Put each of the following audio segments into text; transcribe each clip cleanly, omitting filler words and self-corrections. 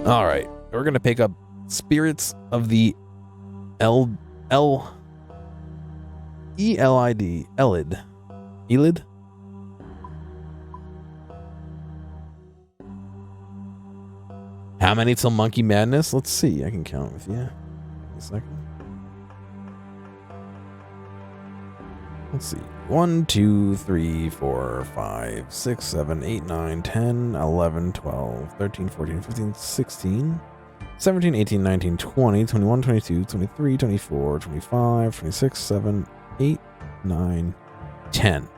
All right, we're gonna pick up Spirits of the Elid. Elid. Elid. How many till Monkey Madness? Let's see. I can count with you. Give me a second. Let's see. 1, 2, 3, 4, 5, 6, 7, 8, 9, 10, 11, 12, 13, 14, 15, 16, 17, 18, 19, 20, 21, 22, 23, 24, 25, 26, 7, 8, 9, 10.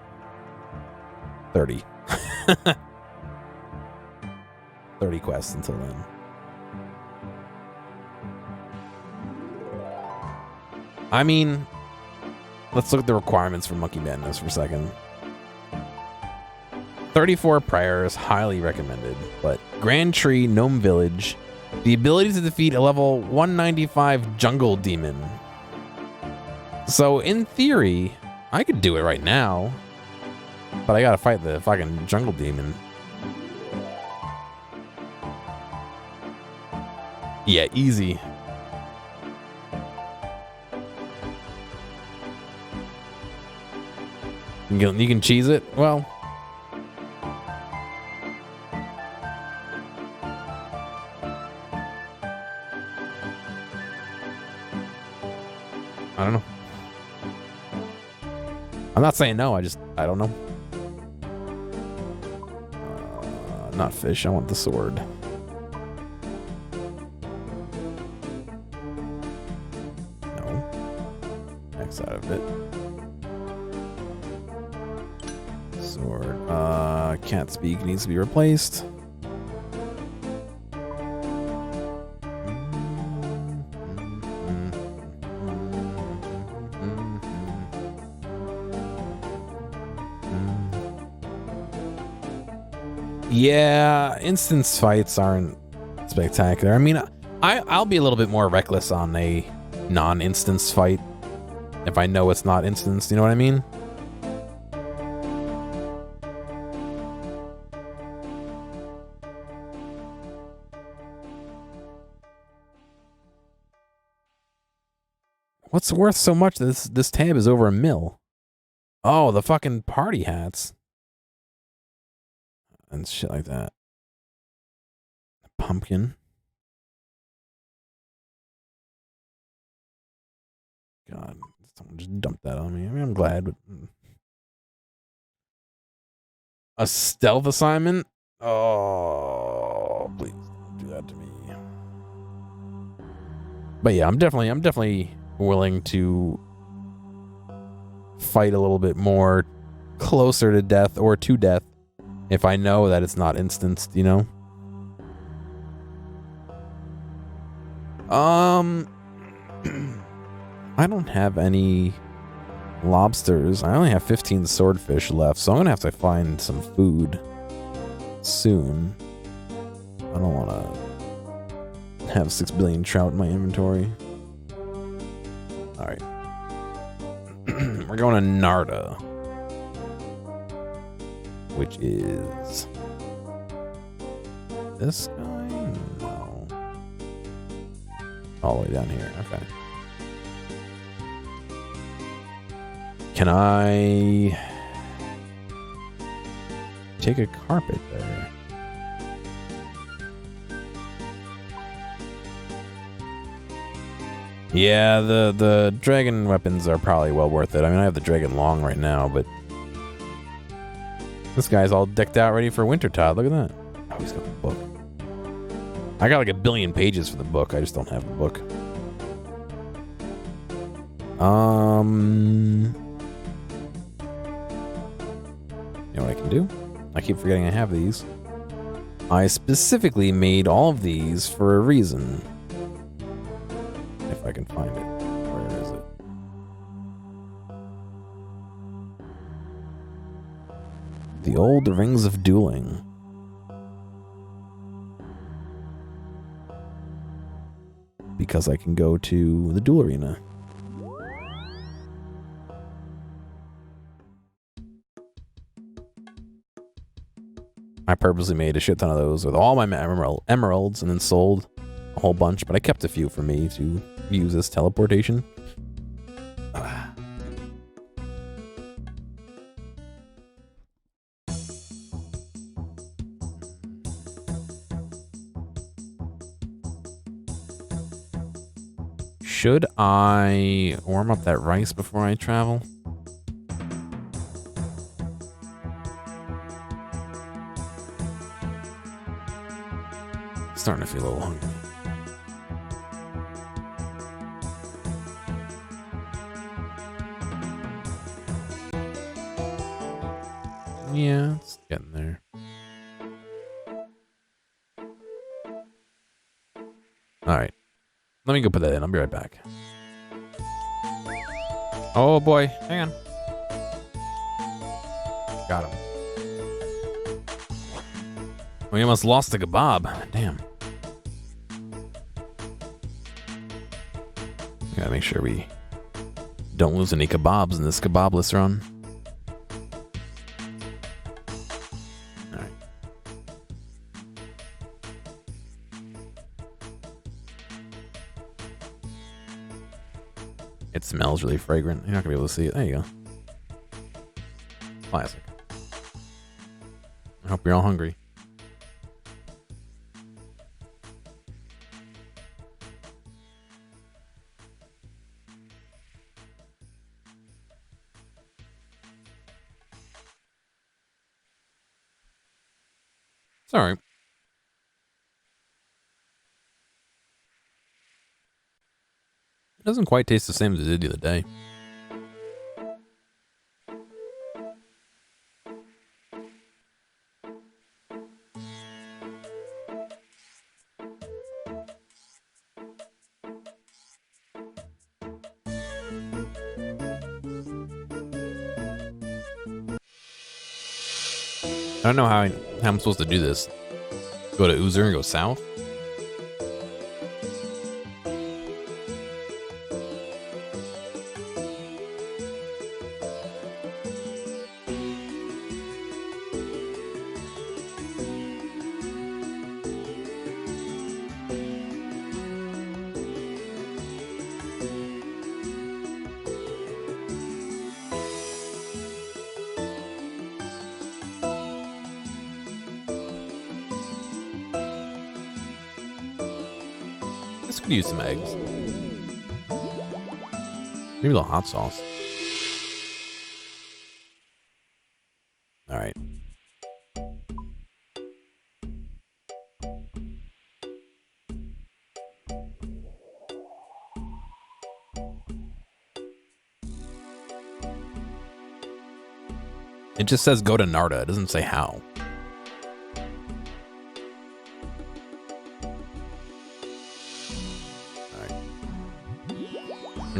30. 30 quests until then. I mean, let's look at the requirements for Monkey Madness for a second. 34 prayers, highly recommended. But Grand Tree, Gnome Village, the ability to defeat a level 195 jungle demon. So in theory, I could do it right now. But I gotta fight the fucking jungle demon. Yeah, easy. You can cheese it? Well, I don't know. I'm not saying no, I don't know. Not fish, I want the sword. No. X out of it. Sword. Can't speak, needs to be replaced. Yeah, instance fights aren't spectacular. I mean, I'll be a little bit more reckless on a non-instance fight if I know it's not instanced, you know what I mean? What's worth so much that this tab is over $1 mil? Oh, the fucking party hats. And shit like that. Pumpkin. God, someone just dumped that on me. I mean, I'm glad, but... A stealth assignment? Oh, please don't do that to me. But yeah, I'm definitely willing to fight a little bit more closer to death or to death if I know that it's not instanced, you know? I don't have any lobsters. I only have 15 swordfish left, so I'm gonna have to find some food soon. I don't want to have 6 billion trout in my inventory. All right. We're going to Narda, which is this guy? No. All the way down here. Okay. Can I take a carpet there? Yeah, the dragon weapons are probably well worth it. I mean, I have the dragon long right now, but this guy's all decked out ready for Wintertide. Look at that. Oh, he's got the book. I got like 1 billion pages for the book. I just don't have the book. You know what I can do? I keep forgetting I have these. I specifically made all of these for a reason. If I can find it. Where is it? The Old Rings of Dueling. Because I can go to the duel arena. I purposely made a shit ton of those with all my emeralds and then sold a whole bunch, but I kept a few for me to use as teleportation. Should I warm up that rice before I travel? Starting to feel a little hungry. Yeah, it's getting there. Alright. Let me go put that in. I'll be right back. Oh boy. Hang on. Got him. We almost lost the kebab. Damn. Gotta make sure we don't lose any kebabs in this kebabless run. Alright. It smells really fragrant. You're not gonna be able to see it. There you go. Classic. I hope you're all hungry. Sorry. It doesn't quite taste the same as it did the other day. I don't know how I'm supposed to do this. Go to Uzer and go south? This could use some eggs. Maybe a little hot sauce. All right. It just says go to Narda. It doesn't say how.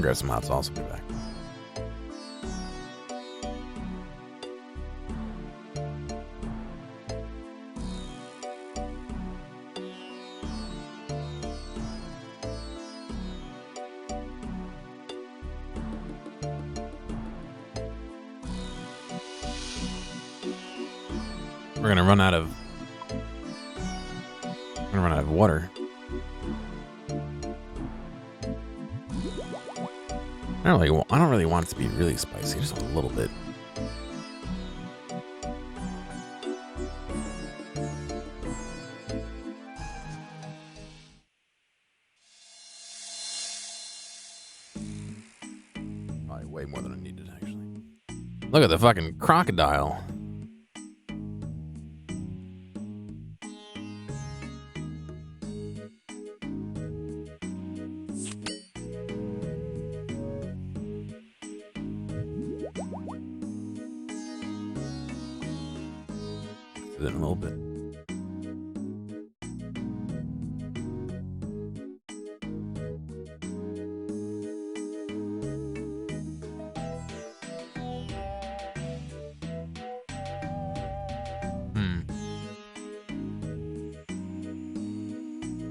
Grab some hot sauce. I'll be back. We're gonna run out of water. I don't really want it to be really spicy, just a little bit. Probably way more than I needed, actually. Look at the fucking crocodile. In a little bit.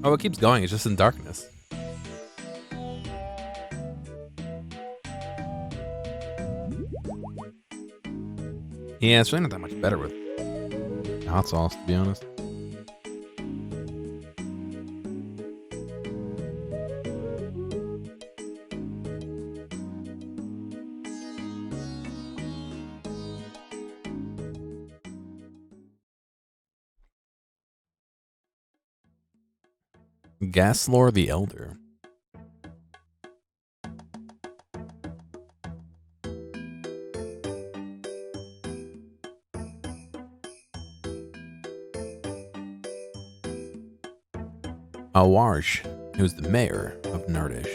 Oh, it keeps going. It's just in darkness. Yeah, it's really not that much better with hot sauce, to be honest. Gaslor the Elder. Awarsh, who's the mayor of Nardish.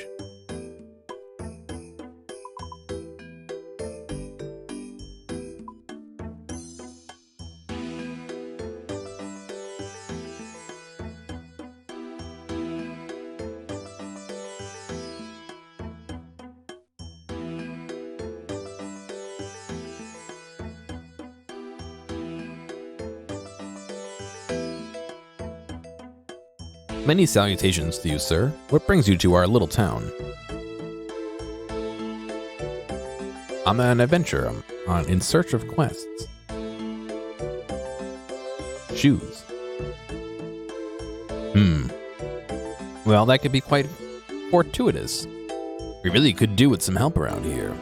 Many salutations to you, sir. What brings you to our little town? I'm an adventurer. I'm in search of quests. Shoes. Well, that could be quite fortuitous. We really could do with some help around here.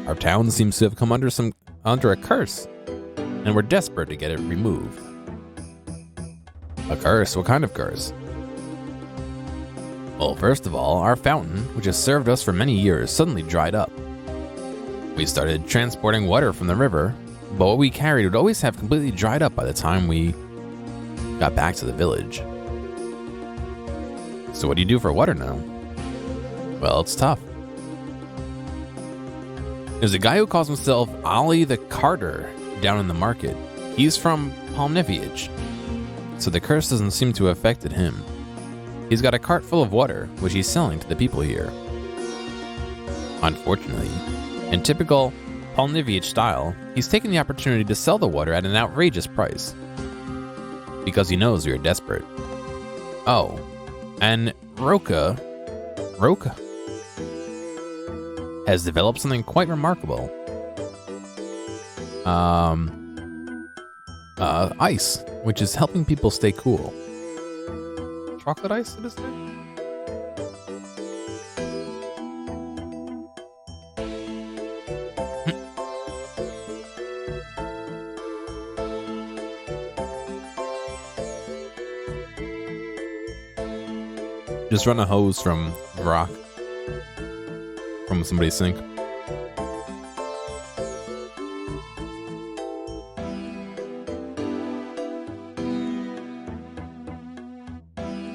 Our town seems to have come under a curse, and we're desperate to get it removed. A curse? What kind of curse? Well, first of all, our fountain, which has served us for many years, suddenly dried up. We started transporting water from the river, but what we carried would always have completely dried up by the time we got back to the village. So what do you do for water now? Well, it's tough. There's a guy who calls himself Ali the Carter down in the market. He's from Palmniviage, so the curse doesn't seem to have affected him. He's got a cart full of water, which he's selling to the people here. Unfortunately, in typical Palmniviage style, he's taken the opportunity to sell the water at an outrageous price, because he knows we are desperate. Oh, and Roka has developed something quite remarkable. Ice, which is helping people stay cool. Chocolate ice, it is there? Just run a hose from the rock from somebody's sink.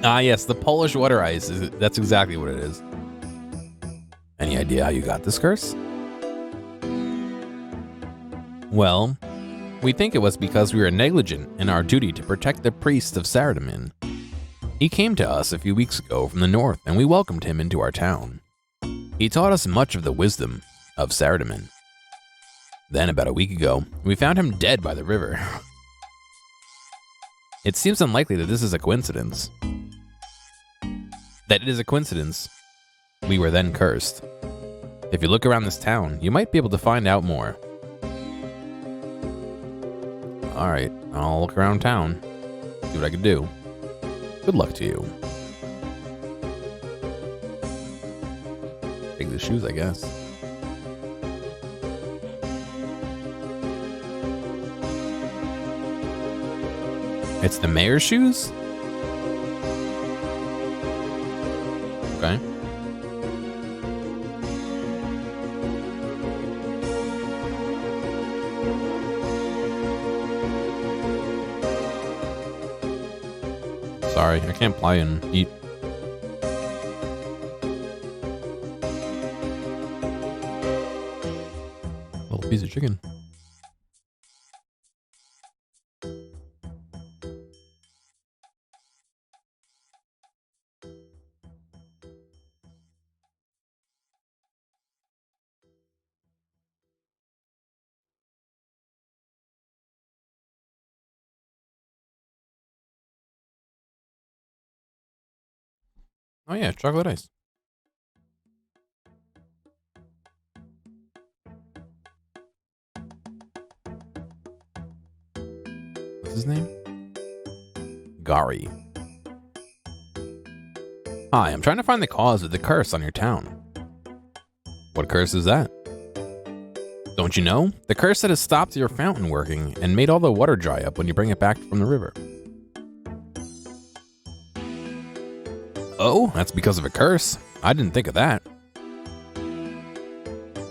Ah, yes, the Polish water ice. That's exactly what it is. Any idea how you got this curse? Well, we think it was because we were negligent in our duty to protect the priest of Saradomin. He came to us a few weeks ago from the north, and we welcomed him into our town. He taught us much of the wisdom of Saradomin. Then, about a week ago, we found him dead by the river. It seems unlikely that this is a coincidence. That it is a coincidence. We were then cursed. If you look around this town, you might be able to find out more. Alright, I'll look around town. See what I can do. Good luck to you. Take the shoes, I guess. It's the mayor's shoes? Okay. Sorry, I can't play and eat. Little piece of chicken. Oh yeah, chocolate ice. What's his name? Gari. Hi, I'm trying to find the cause of the curse on your town. What curse is that? Don't you know? The curse that has stopped your fountain working and made all the water dry up when you bring it back from the river. Oh, that's because of a curse? I didn't think of that.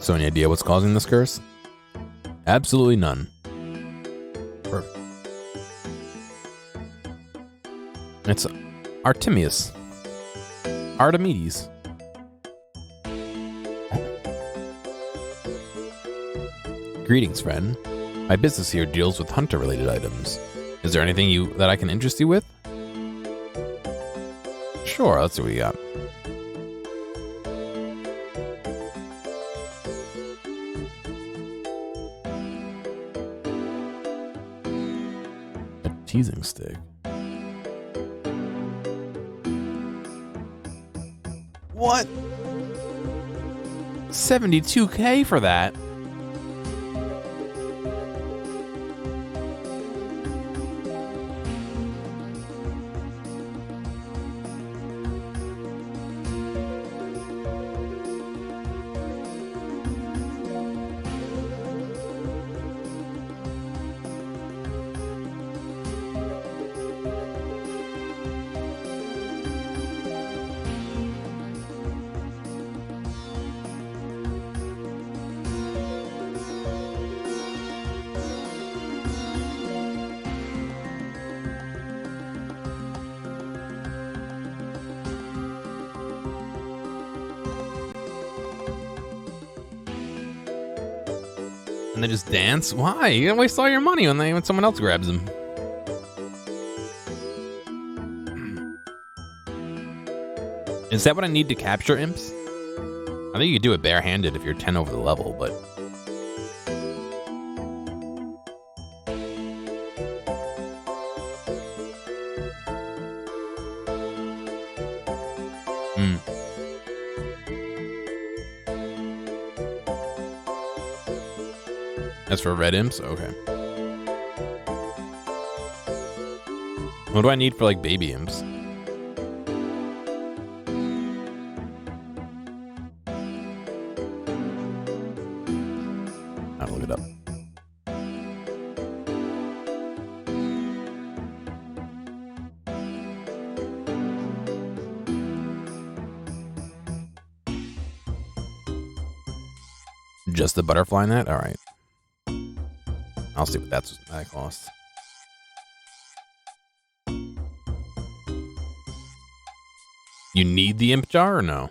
So any idea what's causing this curse? Absolutely none. Perfect. It's Artemius. Artemides. Greetings, friend. My business here deals with hunter-related items. Is there anything that I can interest you with? Sure, let's see what you got. A teasing stick. What? 72K for that? And they just dance? Why? You're gonna waste all your money when someone else grabs them. Is that what I need to capture imps? I think you could do it barehanded if you're 10 over the level, but... That's for red imps? Okay. What do I need for, like, baby imps? I'll look it up. Just the butterfly net? All right. I'll see what that costs. You need the imp jar or no?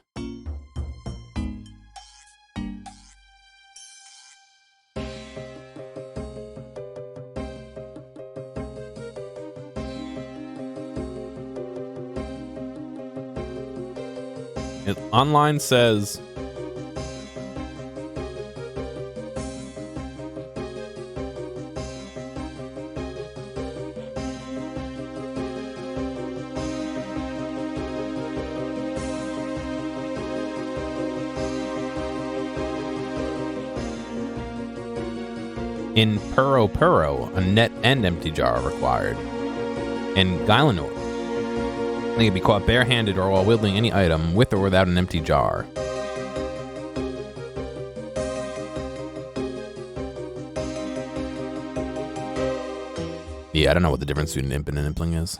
It online says in Puro, a net and empty jar are required. In Gylanor, they can be caught barehanded or while wielding any item with or without an empty jar. Yeah, I don't know what the difference between an imp and an impling is.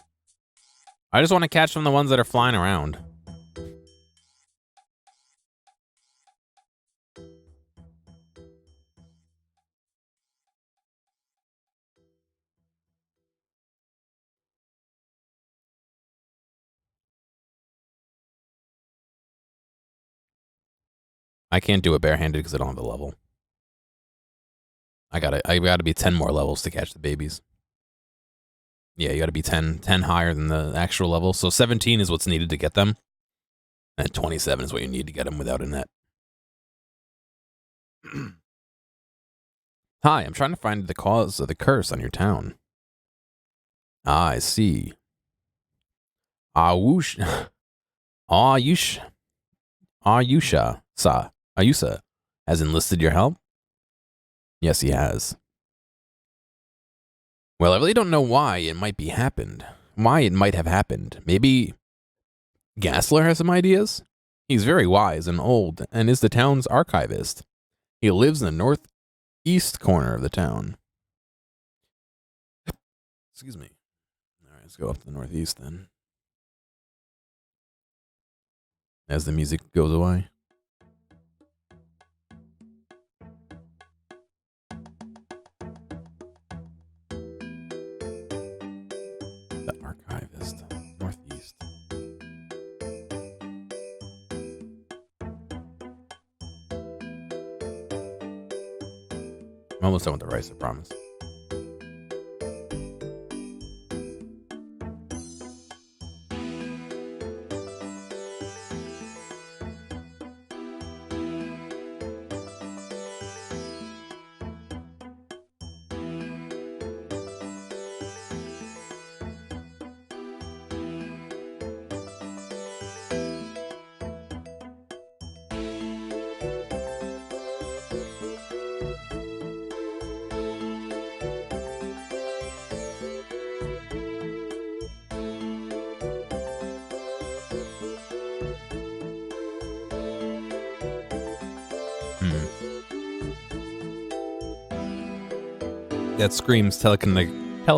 I just want to catch them the ones that are flying around. I can't do it barehanded because I don't have the level. I gotta be 10 more levels to catch the babies. Yeah, you gotta be 10 higher than the actual level. So 17 is what's needed to get them. And 27 is what you need to get them without a net. Hi, I'm trying to find the cause of the curse on your town. Ah, I see. Ayusha has enlisted your help? Yes, he has. Well, I really don't know why it might have happened. Maybe Gassler has some ideas? He's very wise and old and is the town's archivist. He lives in the northeast corner of the town. Excuse me. All right, let's go up to the northeast then. As the music goes away. The archivist, northeast. I'm almost done with the rice, I promise. That screams telekinetic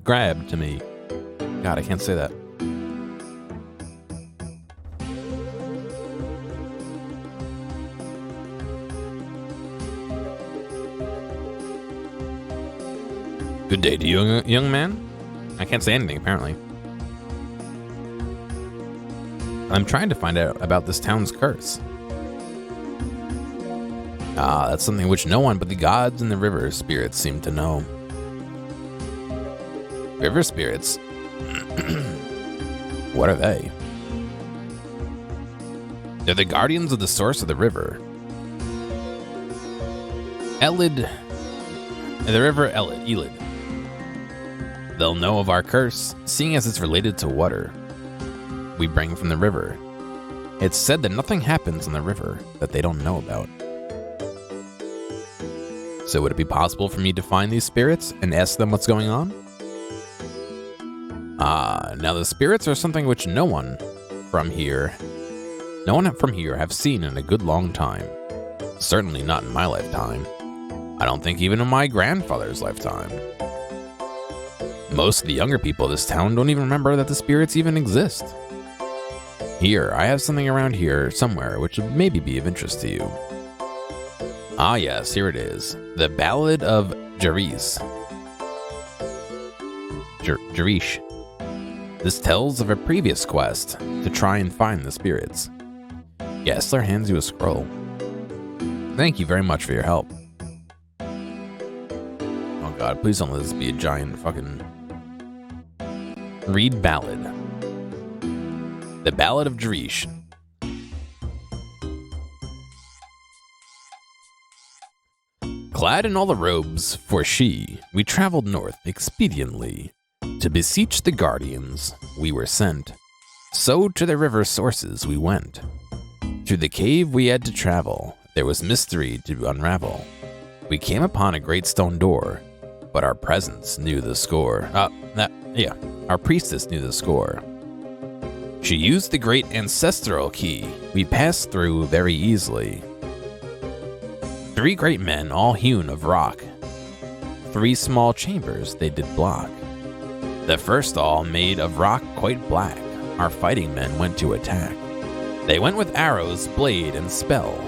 grab to me. God, I can't say that. Good day to you, young man. I can't say anything, apparently. I'm trying to find out about this town's curse. Ah, that's something which no one but the gods and the river spirits seem to know. River spirits? What are they? They're the guardians of the source of the river. Elid. The river Elid. They'll know of our curse, seeing as it's related to water we bring from the river. It's said that nothing happens on the river that they don't know about. So would it be possible for me to find these spirits and ask them what's going on? Ah, now the spirits are something which no one from here have seen in a good long time. Certainly not in my lifetime. I don't think even in my grandfather's lifetime. Most of the younger people of this town don't even remember that the spirits even exist. Here, I have something around here somewhere which would maybe be of interest to you. Ah yes, here it is. The Ballad of Jarish. This tells of a previous quest to try and find the spirits. Gassler hands you a scroll. Thank you very much for your help. Oh god, please don't let this be a giant fucking... Read Ballad. The Ballad of Jarish. Clad in all the robes for she, we traveled north expediently. To beseech the guardians, we were sent. So to the river sources we went. To the cave we had to travel, there was mystery to unravel. We came upon a great stone door, but our presence knew the score. Our priestess knew the score. She used the great ancestral key we passed through very easily. 3 great men, all hewn of rock. 3 small chambers they did block. The first all made of rock quite black, our fighting men went to attack. They went with arrows, blade, and spell,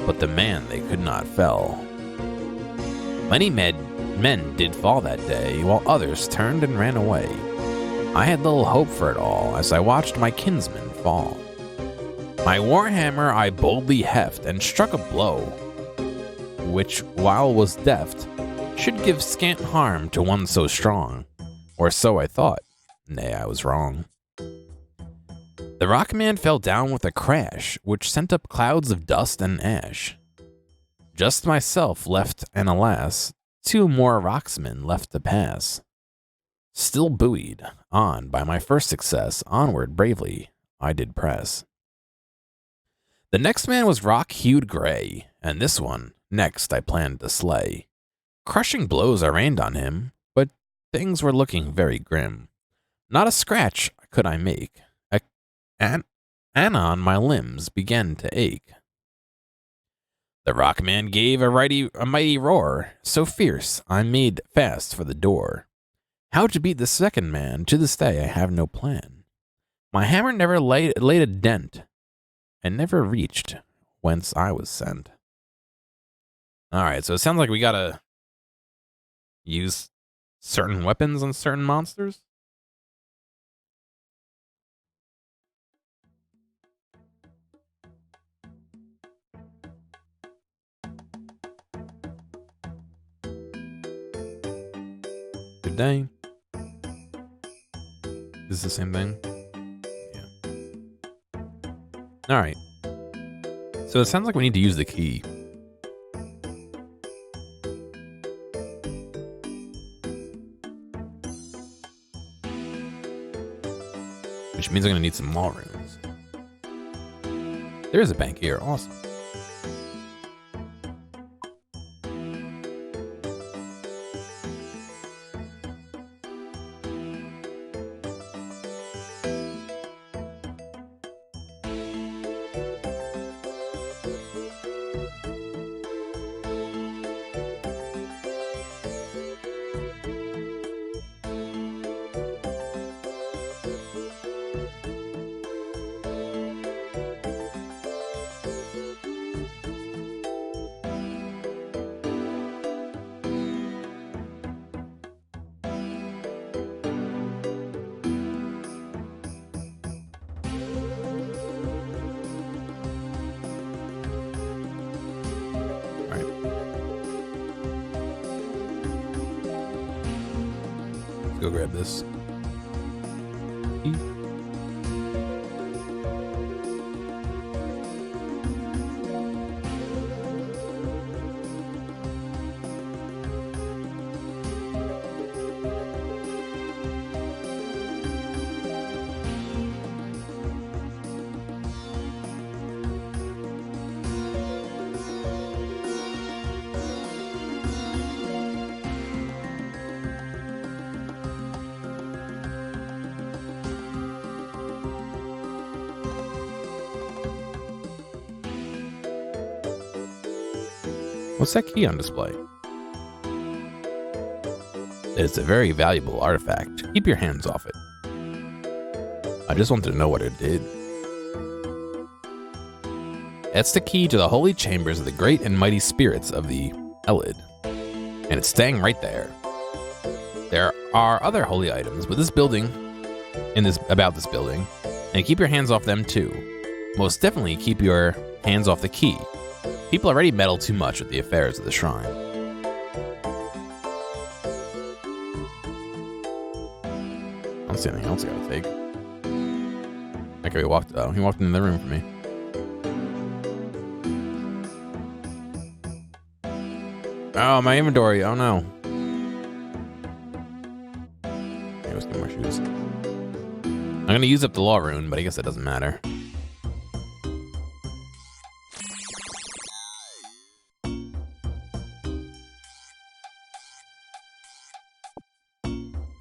but the man they could not fell. Many men did fall that day, while others turned and ran away. I had little hope for it all, as I watched my kinsmen fall. My warhammer I boldly heft, and struck a blow, which, while was deft, should give scant harm to one so strong. Or so I thought. Nay, I was wrong. The rockman fell down with a crash, which sent up clouds of dust and ash. Just myself left, and alas, 2 more rocksmen left to pass. Still buoyed on by my first success, onward bravely I did press. The next man was rock-hued gray, and this one next I planned to slay. Crushing blows are rained on him, but things were looking very grim. Not a scratch could I make, and anon my limbs began to ache. The rockman gave a mighty roar, so fierce I made fast for the door. How to beat the second man, to this day I have no plan. My hammer never laid a dent, and never reached whence I was sent. Alright, so it sounds like we gotta use certain weapons on certain monsters. Good day. Is this the same thing? Yeah. Alright. So it sounds like we need to use the key. Which means I'm gonna need some law runes. There is a bank here, awesome. Go grab this. What's that key on display? It's a very valuable artifact. Keep your hands off it. I just wanted to know what it did. It's the key to the holy chambers of the great and mighty spirits of the Elid. And it's staying right there. There are other holy items with this building, about this building, and keep your hands off them too. Most definitely keep your hands off the key. People already meddle too much with the affairs of the shrine. I don't see anything else I gotta take. Okay, he walked into the room for me. Oh, my inventory. Oh no. Okay, let's get more shoes. I'm gonna use up the law rune, but I guess that doesn't matter.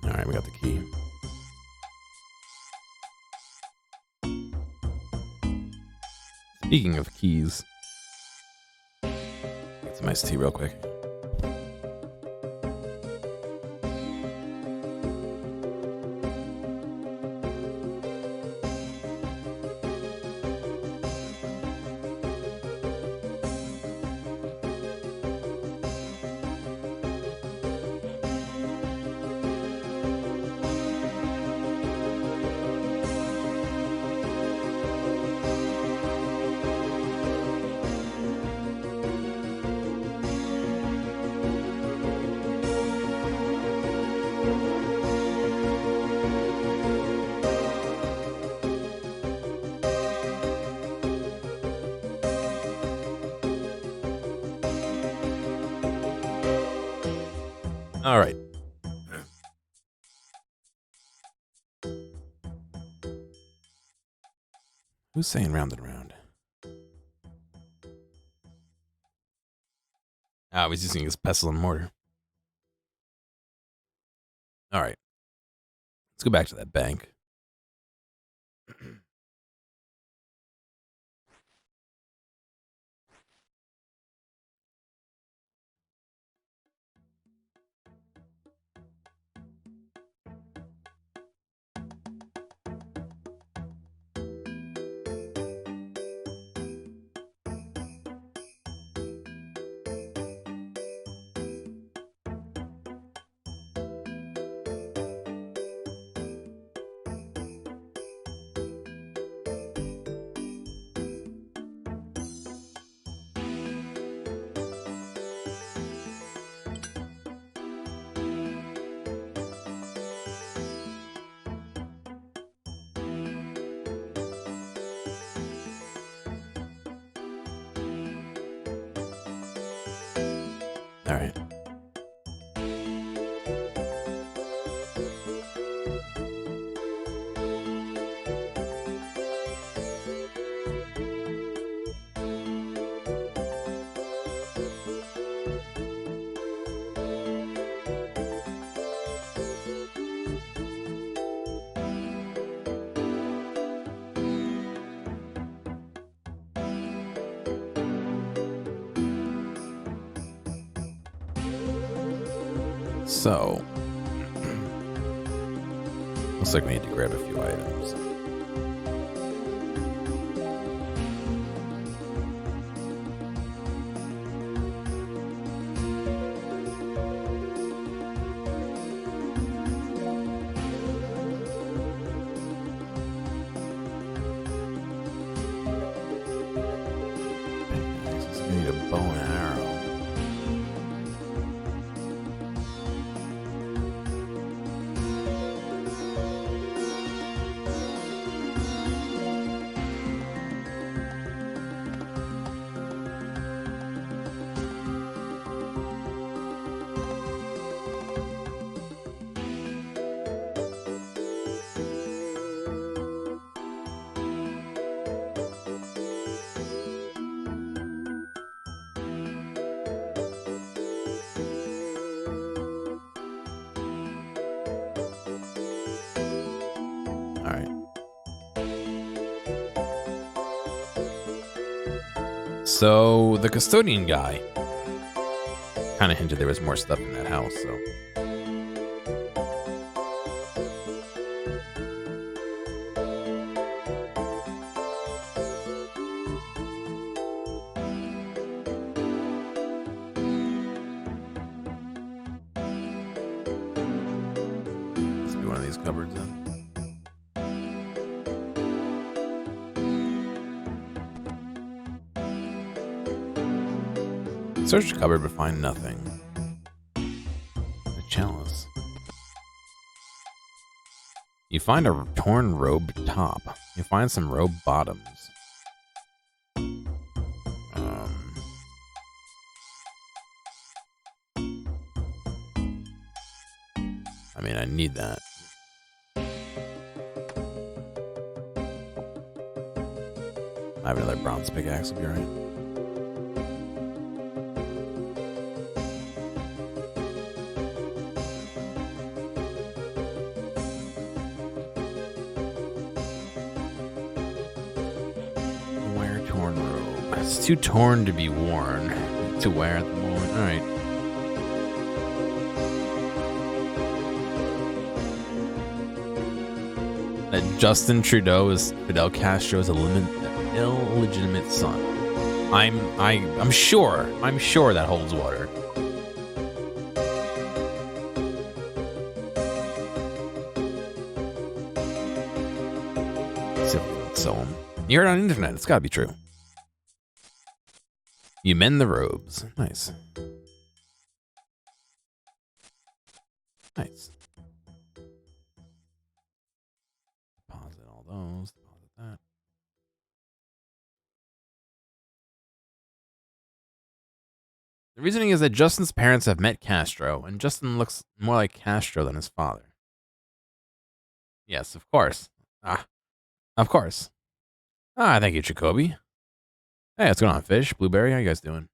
Alright, we got the key. Speaking of keys, get some iced tea real quick. All right. Who's saying round and round? Ah, he's using his pestle and mortar. All right. Let's go back to that bank. All right. So, looks like we need to grab a few items. We need a bow and arrow. All right. So the custodian guy kind of hinted there was more stuff in that house, so. Let's do one of these cupboards then. Search the cupboard but find nothing. The chalice. You find a torn robe top. You find some robe bottoms. I mean, I need that. I have another bronze pickaxe, will be right. Wear torn robe. It's too torn to be worn. To wear at the moment. Alright. That Justin Trudeau is Fidel Castro's illegitimate son. I'm sure that holds water. Let's see if we can sell them. You heard it on the internet. It's gotta be true. You mend the robes. Nice. Nice. Deposit all those. Deposit that. The reasoning is that Justin's parents have met Castro, and Justin looks more like Castro than his father. Yes, of course. Of course. Thank you, Jacoby. Hey, what's going on, Fish? Blueberry, how you guys doing?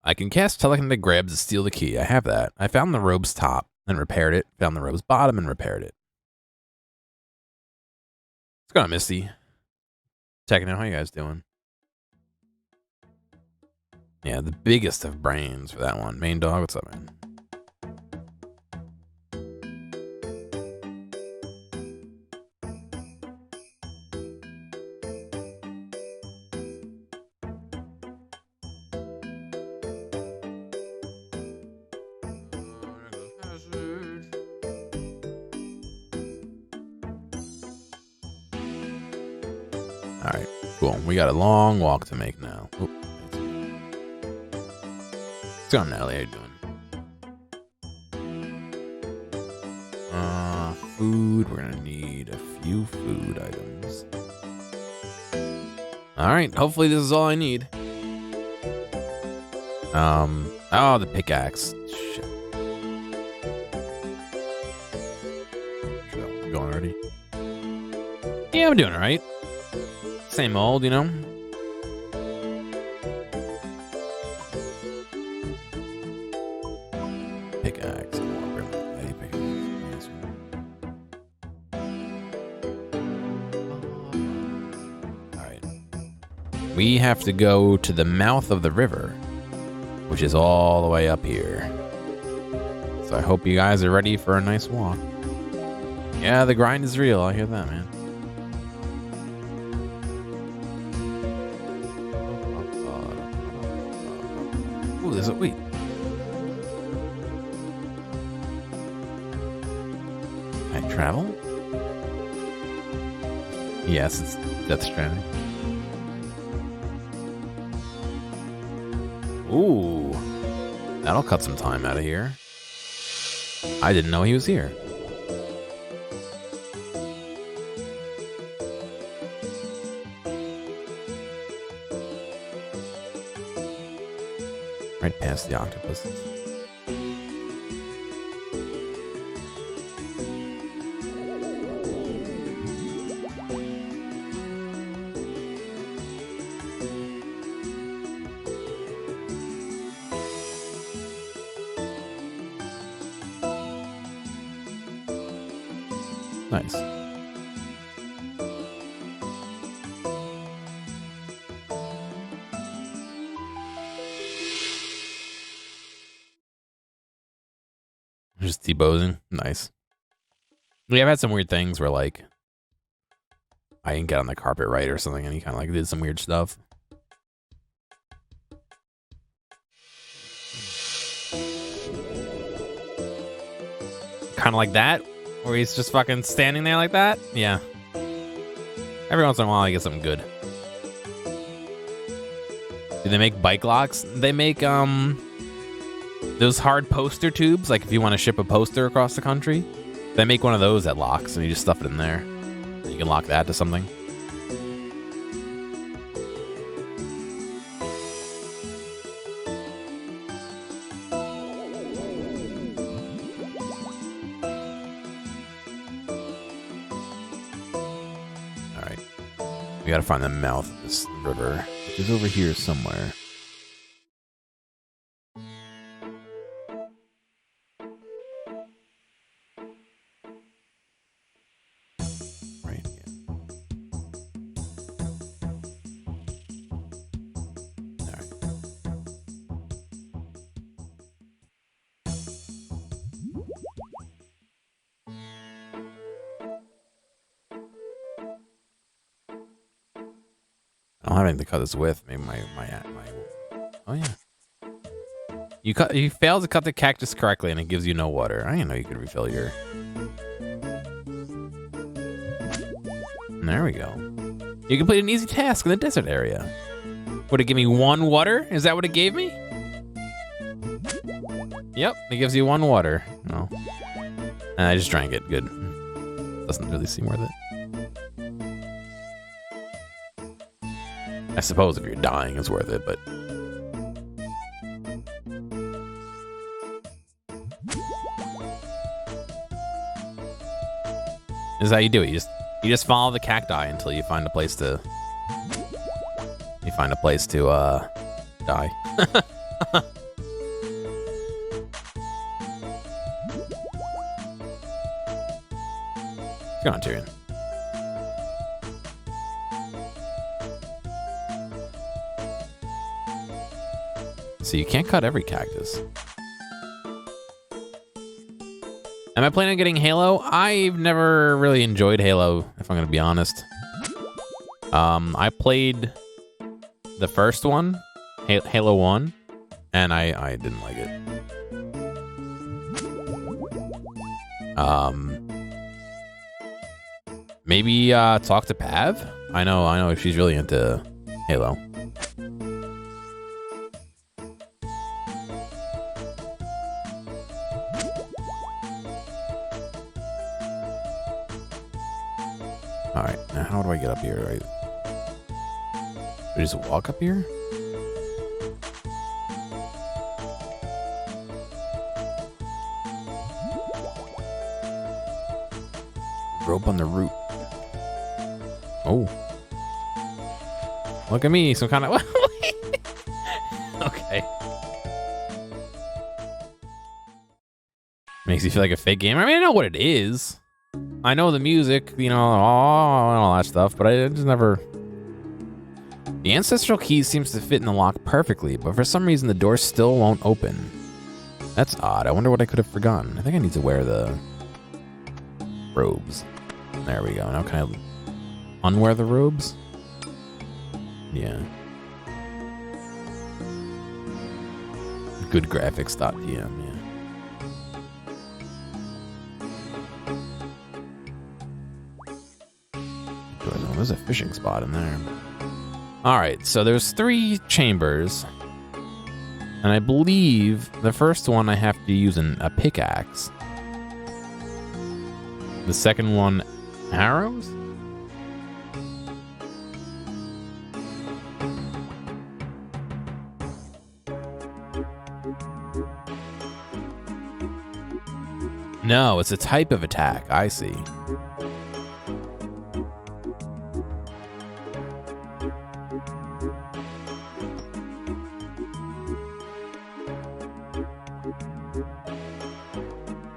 I can cast telekinetic grabs to steal the key. I have that. I found the robe's top and repaired it. Found the robe's bottom and repaired it. What's going on, Misty? Checking out. How you guys doing? Yeah, the biggest of brains for that one. Main dog, what's up, man? All right, cool. We got a long walk to make now. Oop, what's going on, Natalie? How you doing? Food. We're gonna need a few food items. All right. Hopefully this is all I need. Oh, the pickaxe. Shit. I'm going already. Yeah, I'm doing all right. Same old, you know. Pickaxe. Alright. We have to go to the mouth of the river, which is all the way up here. So I hope you guys are ready for a nice walk. Yeah, the grind is real. I hear that, man. Ooh, there's a wait. Can I travel? Yes, it's Death Stranding. Ooh, that'll cut some time out of here. I didn't know he was here. Right past the octopuses. Nice. Just debosing. Nice. Yeah, I've had some weird things where, like, I didn't get on the carpet right or something, and he kind of, like, did some weird stuff. Kind of like that, where he's just fucking standing there like that. Yeah. Every once in a while, I get something good. Do they make bike locks? They make, those hard poster tubes, like if you want to ship a poster across the country, they make one of those that locks, and you just stuff it in there. And you can lock that to something. All right, we gotta find the mouth of this river, which is over here somewhere. I don't have anything to cut this with. Maybe my oh yeah. You failed to cut the cactus correctly and it gives you no water. I didn't know you could refill your. And there we go. You completed an easy task in the desert area. Would it give me 1 water? Is that what it gave me? Yep, it gives you 1 water. Oh. And I just drank it. Good. Doesn't really seem worth it. I suppose if you're dying, it's worth it, but... This is how you do it. You just follow the cacti until you find a place to... die. What's going on, Tyrion? So you can't cut every cactus. Am I planning on getting Halo? I've never really enjoyed Halo, if I'm gonna be honest. I played the first one, Halo 1, and I didn't like it. Maybe talk to Pav? I know she's really into Halo. Alright, now how do I get up here? Right? Do I just walk up here? Rope on the root. Oh. Look at me, some kind of... Okay. Makes you feel like a fake gamer. I mean, I know what it is. I know the music, you know, all that stuff, but I just never... The ancestral key seems to fit in the lock perfectly, but for some reason the door still won't open. That's odd. I wonder what I could have forgotten. I think I need to wear the robes. There we go. Now can I unwear the robes? Yeah. Good graphics.tm, yeah. There's a fishing spot in there. All right, so there's 3 chambers, and I believe the first one I have to use a pickaxe. The second one, arrows? No, it's a type of attack. I see.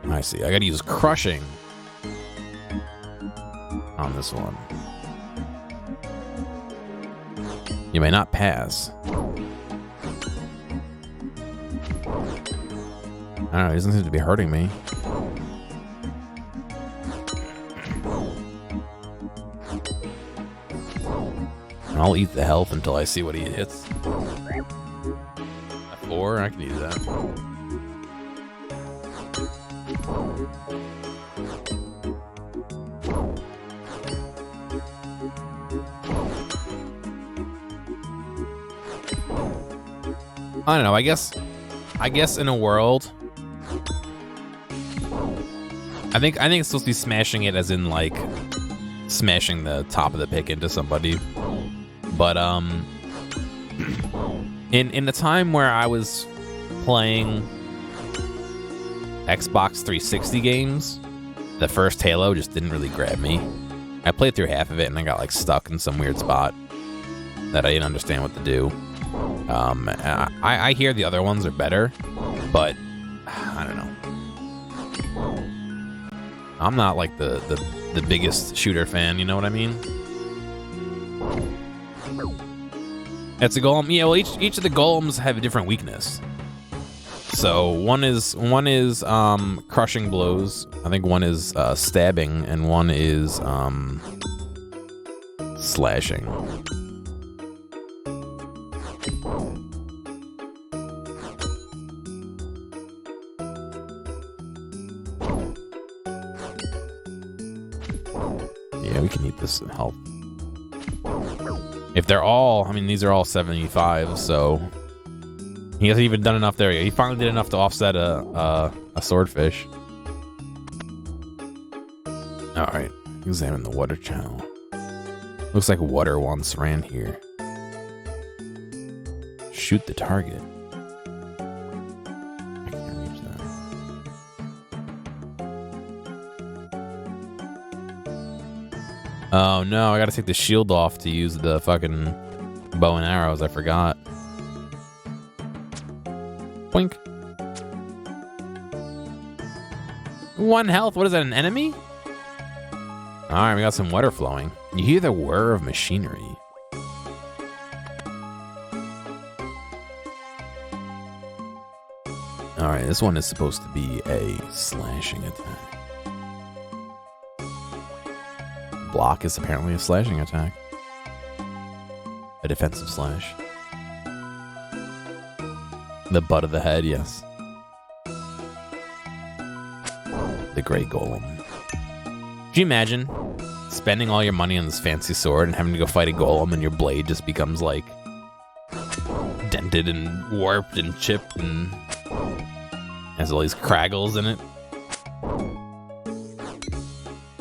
I see. I gotta use crushing on this one. You may not pass. I don't know, he doesn't seem to be hurting me. I'll eat the health until I see what he hits. A 4, I can use that. I don't know, I guess in a world, I think it's supposed to be smashing it as in like smashing the top of the pick into somebody. But in the time where I was playing Xbox 360 games, the first Halo just didn't really grab me. I played through half of it and I got like stuck in some weird spot that I didn't understand what to do. I hear the other ones are better, but I don't know. I'm not like the biggest shooter fan, you know what I mean? It's a golem. Yeah, well, each of the golems have a different weakness. So one is crushing blows. I think one is stabbing, and one is slashing. Yeah, we can eat this help. If they're all, I mean, these are all 75, so he hasn't even done enough there yet. He finally did enough to offset a swordfish. All right, examine the water channel. Looks like water once ran here. Shoot the target. I can't reach that. Oh no, I gotta take the shield off to use the fucking bow and arrows. I forgot. Boink. 1 health? What is that, an enemy? Alright, we got some water flowing. You hear the whir of machinery. Alright, this one is supposed to be a slashing attack. Block is apparently a slashing attack. A defensive slash. The butt of the head, yes. The Great Golem. Could you imagine spending all your money on this fancy sword and having to go fight a golem and your blade just becomes like dented and warped and chipped and has all these craggles in it?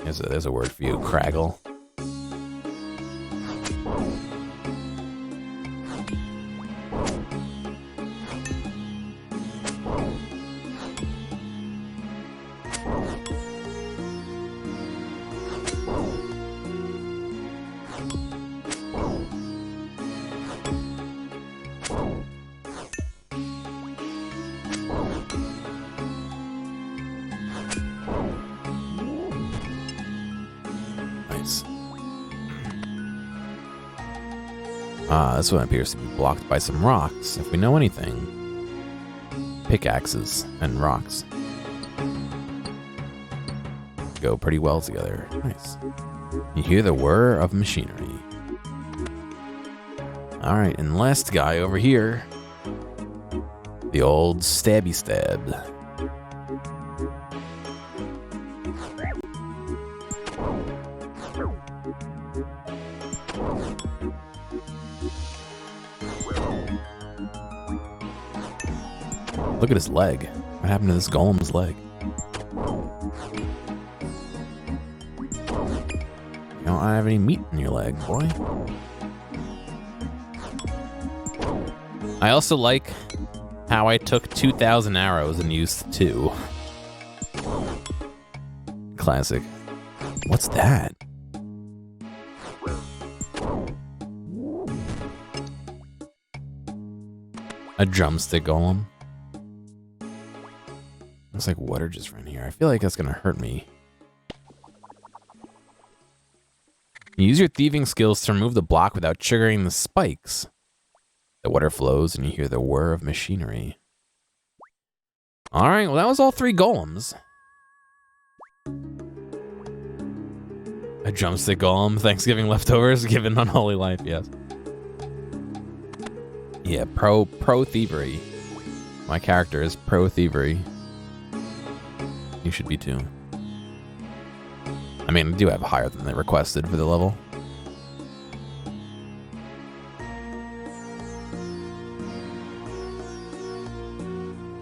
There's a word for you, craggle. This one appears to be blocked by some rocks. If we know anything, pickaxes and rocks go pretty well together. Nice. You hear the whir of machinery. Alright, and last guy over here. The old stabby stab. Look at his leg. What happened to this golem's leg? You don't have any meat in your leg, boy. I also like how I took 2,000 arrows and used 2. Classic. What's that? A drumstick golem. Looks like water just ran here. I feel like that's gonna hurt me. You use your thieving skills to remove the block without triggering the spikes. The water flows and you hear the whir of machinery. Alright, well that was all 3 golems. A drumstick golem, Thanksgiving leftovers, given unholy life, yes. Yeah, pro thievery. My character is pro thievery. You should be too. I mean, I do have higher than they requested for the level.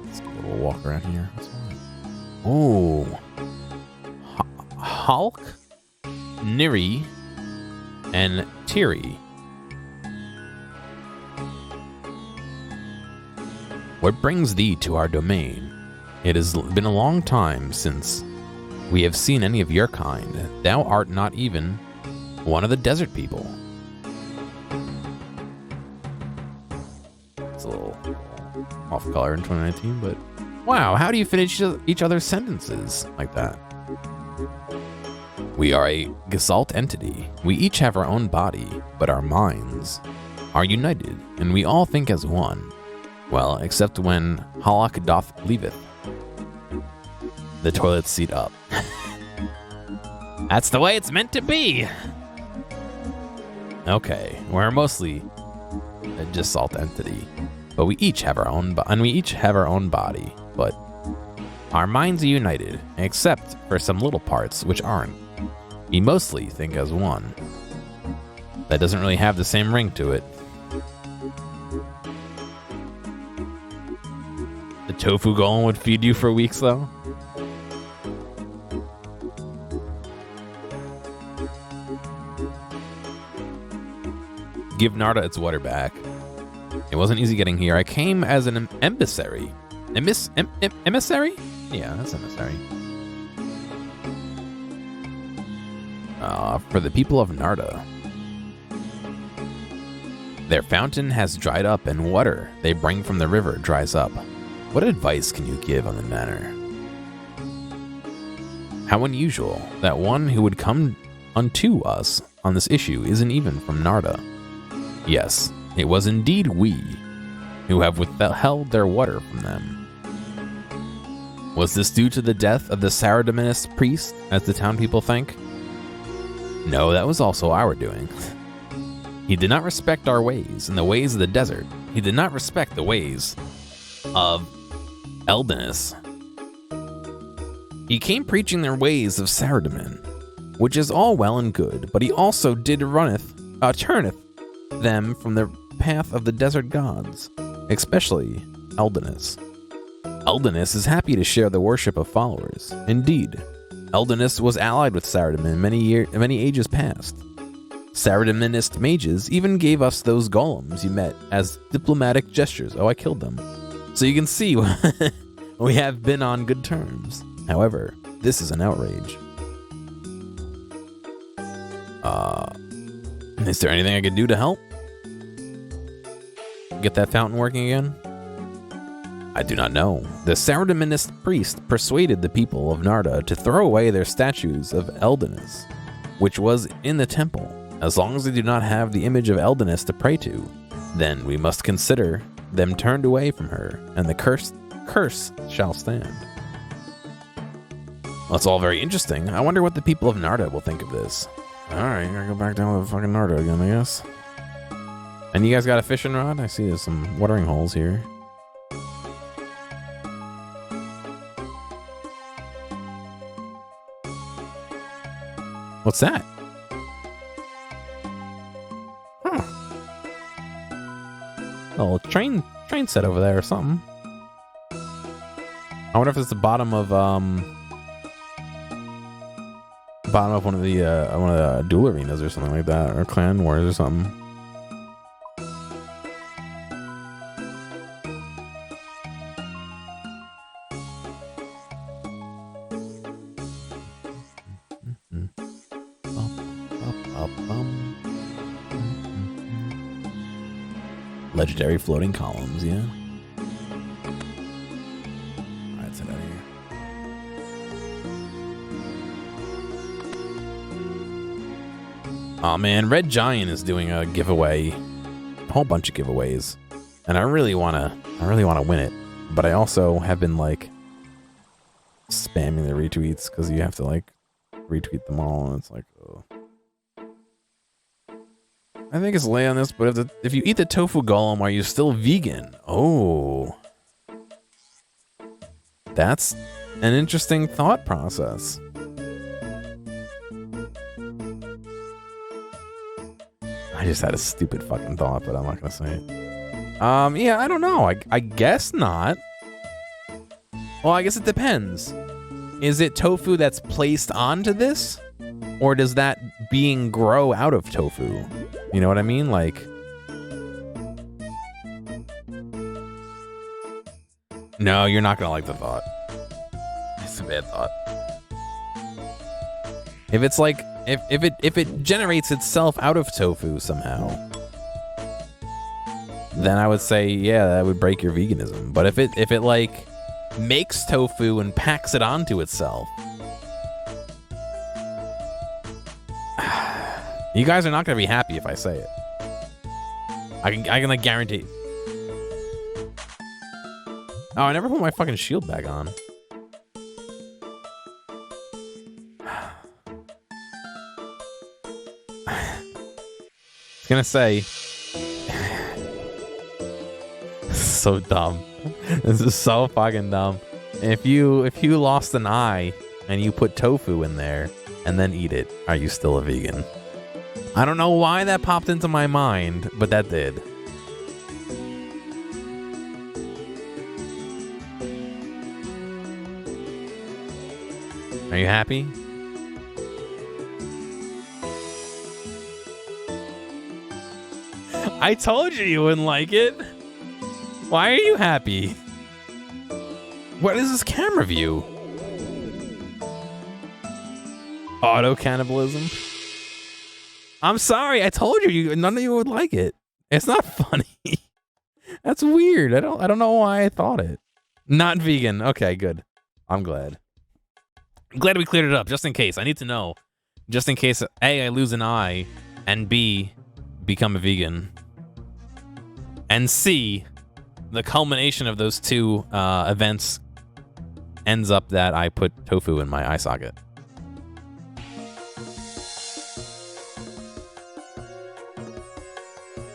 Let's get a little walk around here. Oh, Hulk, Niri, and Tiri. What brings thee to our domain? It has been a long time since we have seen any of your kind. Thou art not even one of the desert people. It's a little off color in 2019, but wow, how do you finish each other's sentences like that? We are a Gestalt entity. We each have our own body, but our minds are united, and we all think as one. Well, except when Halak doth leaveth the toilet seat up. That's the way it's meant to be. Okay, we're mostly a Gestalt entity, but we each have our own body, but our minds are united, except for some little parts which aren't. We mostly think as one. That doesn't really have the same ring to it. The tofu golem would feed you for weeks, though. Give Narda its water back. It wasn't easy getting here. I came as an emissary. Emissary? Yeah, that's emissary. For the people of Narda. Their fountain has dried up, and water they bring from the river dries up. What advice can you give on the matter? How unusual that one who would come unto us on this issue isn't even from Narda. Yes, it was indeed we who have withheld their water from them. Was this due to the death of the Saradominist priest, as the town people think? No, that was also our doing. He did not respect our ways and the ways of the desert. He did not respect the ways of Eldinus. He came preaching their ways of Saradomin, which is all well and good, but he also turneth them from the path of the desert gods, especially Eldinus. Eldinus is happy to share the worship of followers. Indeed, Eldinus was allied with Saradomin many ages past. Saradominist mages even gave us those golems you met as diplomatic gestures. Oh, I killed them. So you can see we have been on good terms. However, this is an outrage. Is there anything I could do to help? Get that fountain working again? I do not know. The Saradominist priest persuaded the people of Narda to throw away their statues of Eldinus, which was in the temple. As long as they do not have the image of Eldinus to pray to, then we must consider them turned away from her, and the curse shall stand. Well, that's all very interesting. I wonder what the people of Narda will think of this. Alright, gotta go back down to the fucking Narda again, I guess. And you guys got a fishing rod? I see there's some watering holes here. What's that? Huh. A little train set over there or something. I wonder if it's the bottom of one of the duel arenas or something like that, or clan wars or something. Legendary floating columns, yeah. Alright, let's head out of here. Oh man, Red Giant is doing a giveaway, a whole bunch of giveaways, and I really wanna win it. But I also have been like spamming the retweets because you have to like retweet them all, and it's like, oh. I think it's lay on this, but if you eat the tofu golem, are you still vegan? Oh. That's an interesting thought process. I just had a stupid fucking thought, but I'm not gonna say it. Yeah, I don't know. I guess not. Well, I guess it depends. Is it tofu that's placed onto this? Or does that being grow out of tofu? You know what I mean? Like, no, you're not gonna like the thought. It's a bad thought. If it's like, if it generates itself out of tofu somehow, then I would say, yeah, that would break your veganism. But if it like makes tofu and packs it onto itself, you guys are not gonna be happy if I say it. I can like guarantee. Oh, I never put my fucking shield back on. I was gonna say, so dumb. This is so fucking dumb. If you lost an eye and you put tofu in there and then eat it, are you still a vegan? I don't know why that popped into my mind, but that did. Are you happy? I told you wouldn't like it. Why are you happy? What is this camera view? Auto cannibalism? I'm sorry, I told you none of you would like it. It's not funny. That's weird. I don't know why I thought it. Not vegan. Okay, good. I'm glad. I'm glad we cleared it up, just in case. I need to know. Just in case, A, I lose an eye, and B, become a vegan. And C, the culmination of those two events ends up that I put tofu in my eye socket.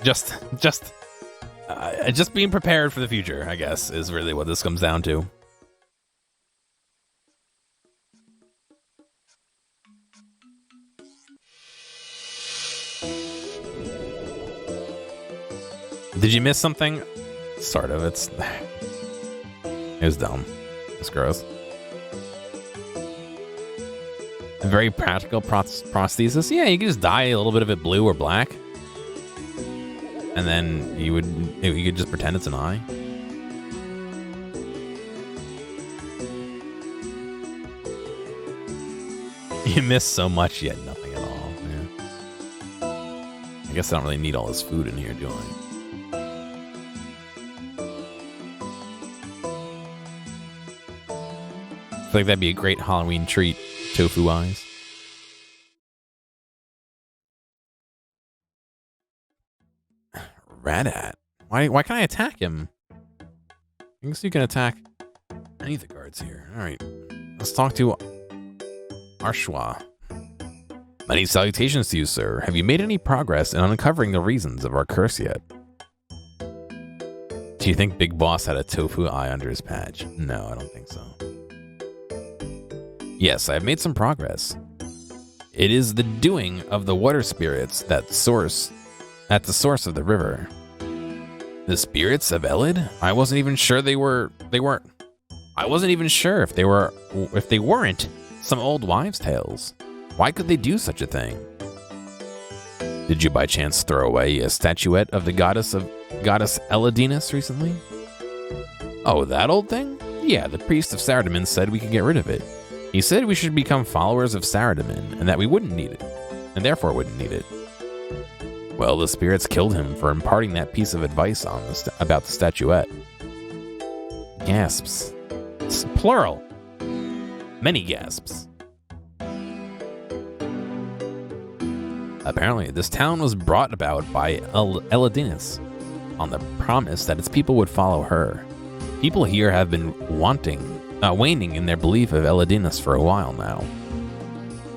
Just being prepared for the future, I guess, is really what this comes down to. Did you miss something? Sort of. It was dumb. It's gross. A very practical prosthesis. Yeah, you could just dye a little bit of it blue or black. And then you could just pretend it's an eye. You miss so much, yet nothing at all. Yeah. I guess I don't really need all this food in here, do I? I feel like that'd be a great Halloween treat. Tofu eyes. Radat. Why can't I attack him? I guess you can attack any of the guards here. Alright. Let's talk to Arshwa. Many salutations to you, sir. Have you made any progress in uncovering the reasons of our curse yet? Do you think Big Boss had a tofu eye under his patch? No, I don't think so. Yes, I have made some progress. It is the doing of the water spirits at the source of the river. The spirits of Elid? I wasn't even sure I wasn't even sure if they weren't some old wives' tales. Why could they do such a thing? Did you by chance throw away a statuette of the goddess Elidinus recently? Oh, that old thing? Yeah, the priest of Saradomin said we could get rid of it. He said we should become followers of Saradomin, and that we wouldn't need it, and therefore wouldn't need it. Well, the spirits killed him for imparting that piece of advice about the statuette. Gasps. It's plural. Many gasps. Apparently, this town was brought about by Elidinus on the promise that its people would follow her. People here have been waning in their belief of Elidinus for a while now.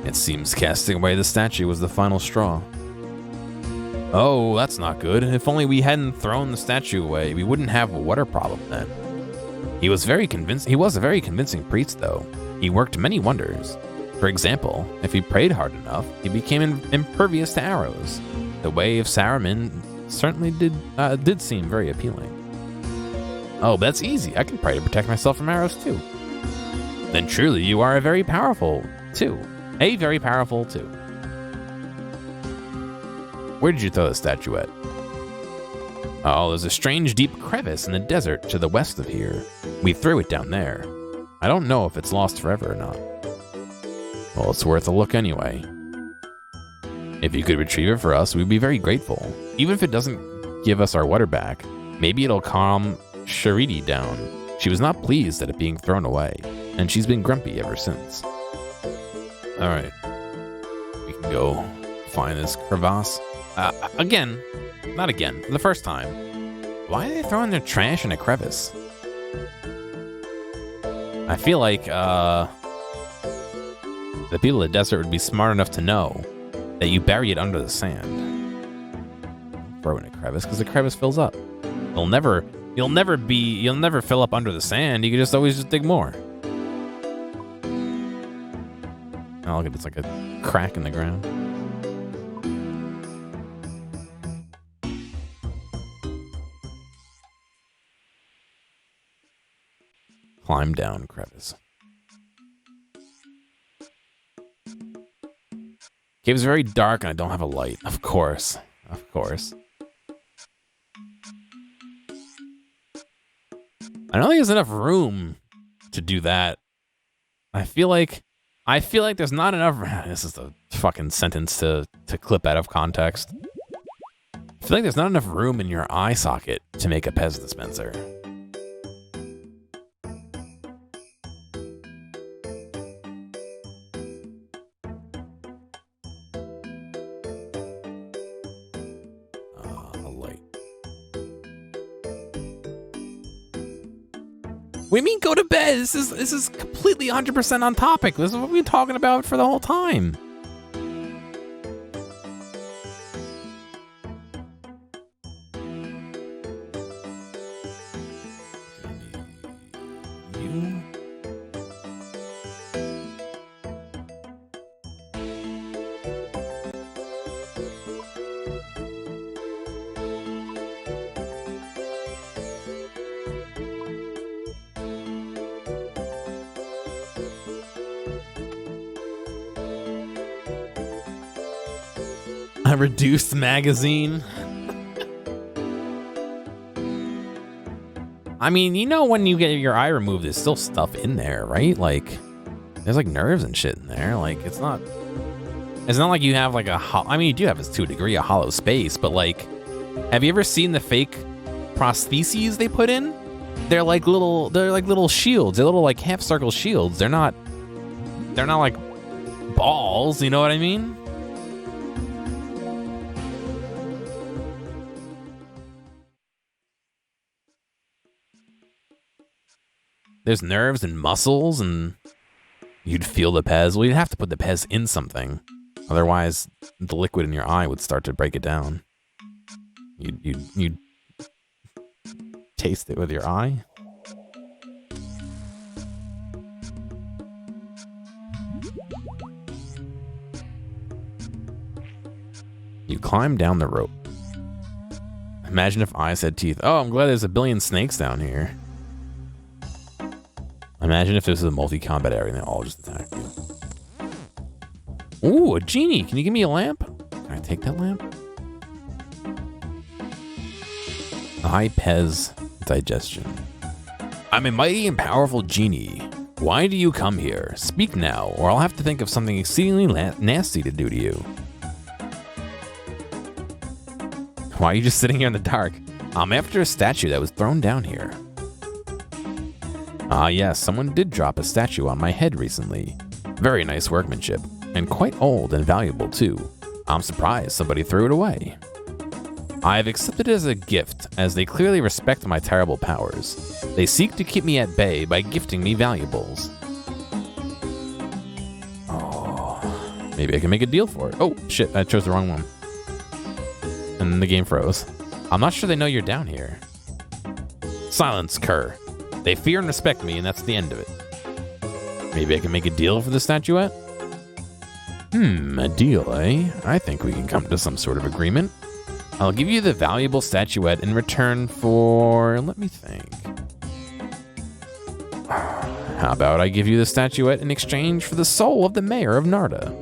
It seems casting away the statue was the final straw. Oh, that's not good. If only we hadn't thrown the statue away, we wouldn't have a water problem then. He was a very convincing priest, though. He worked many wonders. For example, if he prayed hard enough, he became impervious to arrows. The way of Saradomin certainly did seem very appealing. Oh, but that's easy. I can pray to protect myself from arrows too. Then truly you are a very powerful too. Where did you throw the statuette? Oh, there's a strange deep crevice in the desert to the west of here. We threw it down there. I don't know if it's lost forever or not. Well, it's worth a look anyway. If you could retrieve it for us, we'd be very grateful. Even if it doesn't give us our water back, maybe it'll calm Sharidi down. She was not pleased at it being thrown away, and she's been grumpy ever since. Alright. We can go find this crevasse. Again. Not again. For the first time. Why are they throwing their trash in a crevice? I feel like, the people of the desert would be smart enough to know that you bury it under the sand. Throw in a crevice, because the crevice fills up. You'll never fill up under the sand. You can just always dig more. Oh, look at it. It's like a crack in the ground. Climb down crevice. Cave's very dark and I don't have a light. Of course. Of course. I don't think there's enough room to do that. I feel like there's not enough. This is a fucking sentence to clip out of context. I feel like there's not enough room in your eye socket to make a Pez dispenser. What do you mean go to bed? This is completely 100% on topic. This is what we've been talking about for the whole time. A reduced magazine. I mean, you know, when you get your eye removed, there's still stuff in there, right? Like, there's like nerves and shit in there. Like, it's not like you have like I mean, you do have to a degree a hollow space, but like, have you ever seen the fake prostheses they put in? They're like little shields. They're little like half circle shields. They're not like balls. You know what I mean? There's nerves and muscles, and you'd feel the Pez. Well, you'd have to put the Pez in something. Otherwise, the liquid in your eye would start to break it down. You'd taste it with your eye. You climb down the rope. Imagine if eyes had teeth. Oh, I'm glad there's a billion snakes down here. Imagine if this was a multi-combat area and they all just attack you. Ooh, a genie. Can you give me a lamp? Can I take that lamp? Eye Pez digestion. I'm a mighty and powerful genie. Why do you come here? Speak now, or I'll have to think of something exceedingly nasty to do to you. Why are you just sitting here in the dark? I'm after a statue that was thrown down here. Ah yes, someone did drop a statue on my head recently. Very nice workmanship, and quite old and valuable too. I'm surprised somebody threw it away. I have accepted it as a gift, as they clearly respect my terrible powers. They seek to keep me at bay by gifting me valuables. Oh, maybe I can make a deal for it. Oh shit, I chose the wrong one. And then the game froze. I'm not sure they know you're down here. Silence, cur. They fear and respect me, and that's the end of it. Maybe I can make a deal for the statuette? A deal, eh? I think we can come to some sort of agreement. I'll give you the valuable statuette in return for... let me think. How about I give you the statuette in exchange for the soul of the mayor of Narda?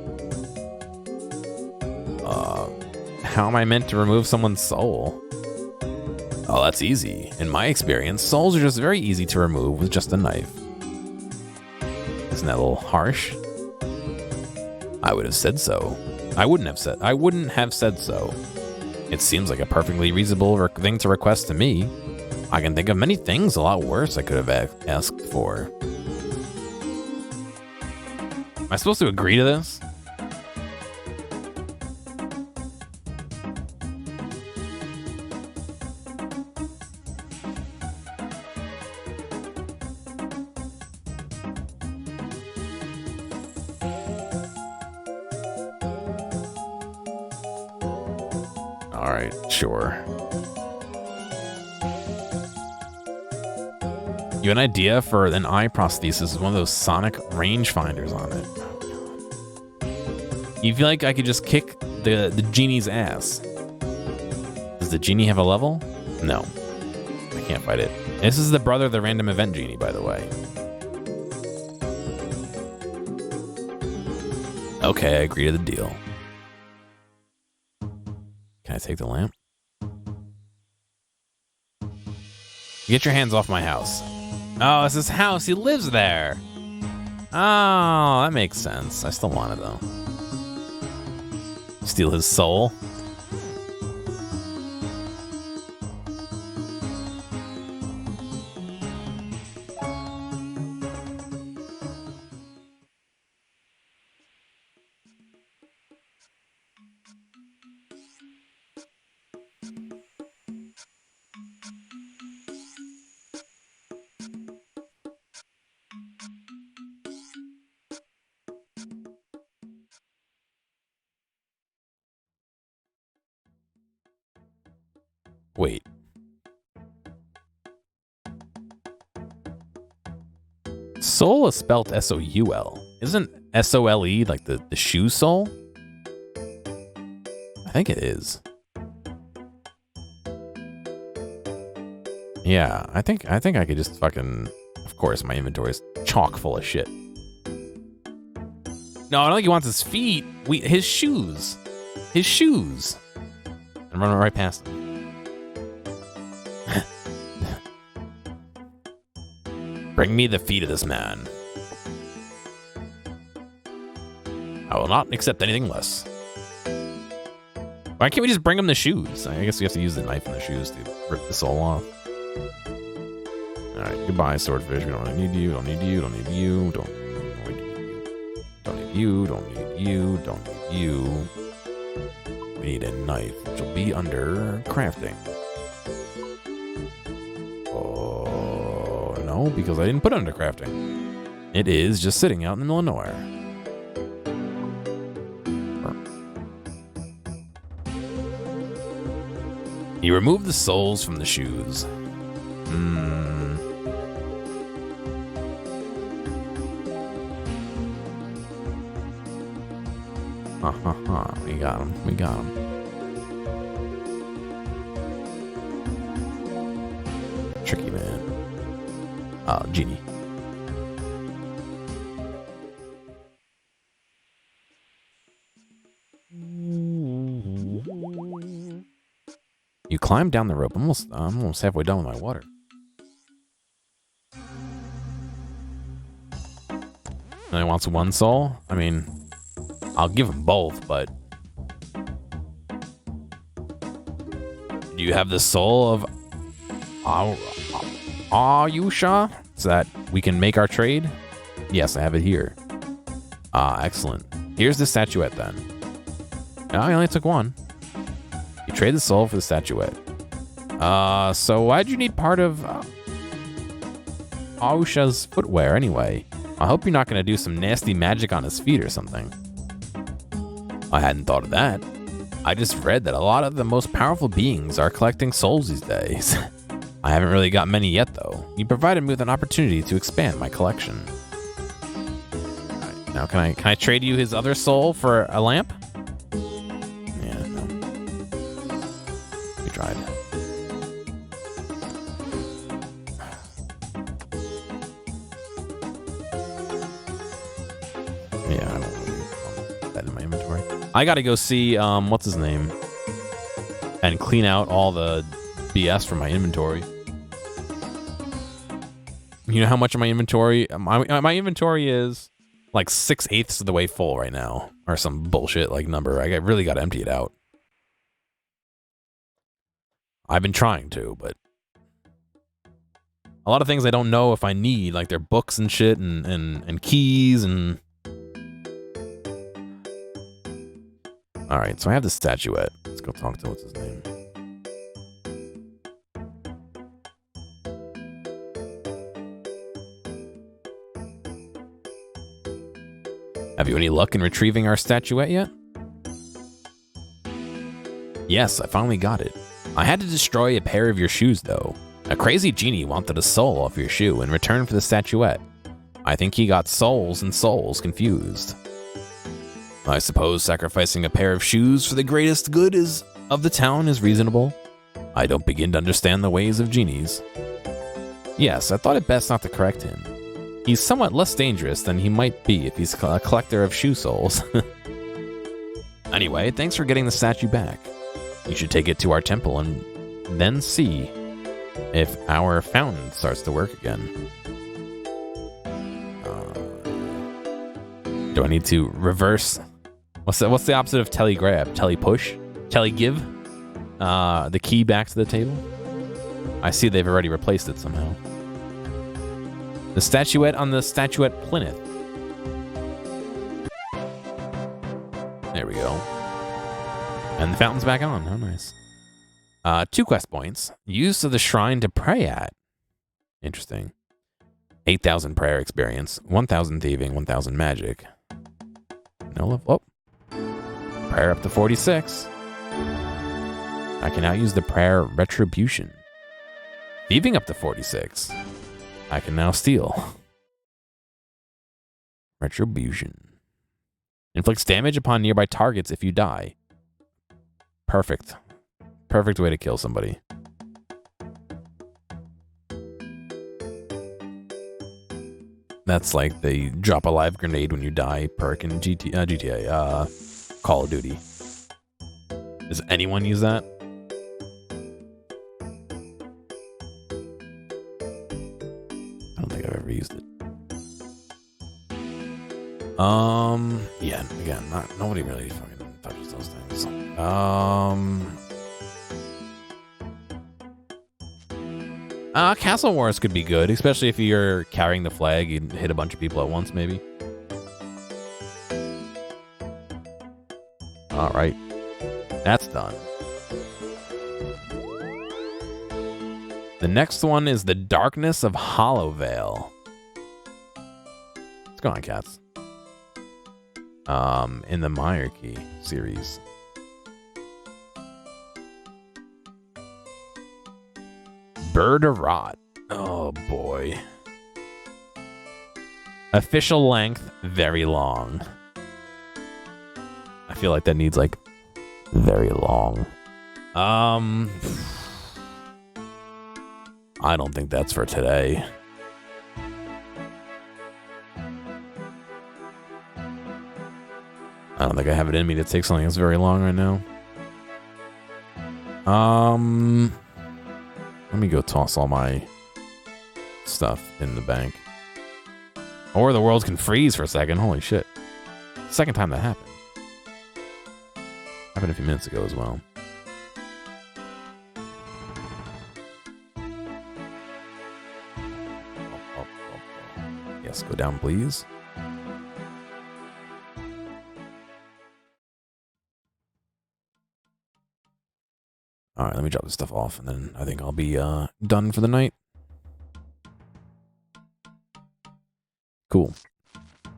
How am I meant to remove someone's soul? Oh, that's easy. In my experience, souls are just very easy to remove with just a knife. Isn't that a little harsh? I would have said so. I wouldn't have said so. It seems like a perfectly reasonable thing to request to me. I can think of many things a lot worse I could have asked for. Am I supposed to agree to this? Alright, sure. You have an idea for an eye prosthesis with one of those sonic rangefinders on it. You feel like I could just kick the genie's ass. Does the genie have a level? No. I can't fight it. This is the brother of the random event genie, by the way. Okay, I agree to the deal. Can I take the lamp? Get your hands off my house. Oh, it's his house. He lives there. Oh, that makes sense. I still want it, though. Steal his soul. Wait. Soul is spelled S-O-U-L. Isn't S-O-L-E like the shoe sole? I think it is. Yeah, I think I could just fucking... Of course, my inventory is chock full of shit. No, I don't think he wants his feet. His shoes. His shoes. I'm running right past him. Bring me the feet of this man. I will not accept anything less. Why can't we just bring him the shoes? I guess we have to use the knife and the shoes to rip the soul off. Alright, goodbye, swordfish. We don't need you, don't need you, don't need you, don't need you, don't need you, don't need you. We need a knife, which will be under crafting. Oh, no, because I didn't put it under crafting. It is just sitting out in the middle of nowhere. He removed the soles from the shoes. We got him. We got him. Tricky man. Genie. You climbed down the rope. I'm almost halfway done with my water. And he wants one soul? I mean, I'll give him both, but... Do you have the soul of... Ayusha? So that we can make our trade? Yes, I have it here. Excellent. Here's the statuette, then. No, I only took one. You trade the soul for the statuette. So why'd you need part of... Ayusha's footwear, anyway? I hope you're not going to do some nasty magic on his feet or something. I hadn't thought of that. I just read that a lot of the most powerful beings are collecting souls these days. I haven't really got many yet, though. You provided me with an opportunity to expand my collection. Right, now, can I trade you his other soul for a lamp? Yeah, no. We tried. Yeah, I don't really want that in my inventory. I gotta go see, what's his name? And clean out all the BS from my inventory. You know how much of my inventory? My inventory is like 6/8 of the way full right now. Or some bullshit like number. I really gotta empty it out. I've been trying to, but... A lot of things I don't know if I need, like their books and shit and keys and... Alright, so I have the statuette. Let's go talk to what's his name. Have you any luck in retrieving our statuette yet? Yes, I finally got it. I had to destroy a pair of your shoes, though. A crazy genie wanted a soul off your shoe in return for the statuette. I think he got souls and souls confused. I suppose sacrificing a pair of shoes for the greatest good of the town is reasonable. I don't begin to understand the ways of genies. Yes, I thought it best not to correct him. He's somewhat less dangerous than he might be if he's a collector of shoe soles. Anyway, thanks for getting the statue back. You should take it to our temple and then see if our fountain starts to work again. Do I need to reverse? What's the opposite of telegrab? Telepush? Telegive? The key back to the table? I see they've already replaced it somehow. The statuette on the statuette plinth. There we go. And the fountain's back on. Oh, nice. 2 quest points. Use of the shrine to pray at. Interesting. 8,000 prayer experience. 1,000 thieving. 1,000 magic. No level. Oh. Prayer up to 46. I can now use the prayer Retribution. Thieving up to 46. I can now steal. Retribution. Inflicts damage upon nearby targets if you die. Perfect. Perfect way to kill somebody. That's like the drop a live grenade when you die perk in GTA, Call of Duty. Does anyone use that? I don't think I've ever used it. Yeah, again, nobody really fucking touches those things. Castle Wars could be good, especially if you're carrying the flag and hit a bunch of people at once, maybe. All right, that's done. The next one is the Darkness of Hollowvale. What's going on, cats? In the Myarchy series. Bird of Rot. Oh boy. Official length, very long. I feel like that needs like very long. I don't think that's for today. I don't think I have it in me to take something that's very long right now. Let me go toss all my stuff in the bank. Or the world can freeze for a second. Holy shit. Second time that happened. Happened a few minutes ago as well. Yes, go down, please. All right, let me drop this stuff off, and then I think I'll be done for the night. Cool.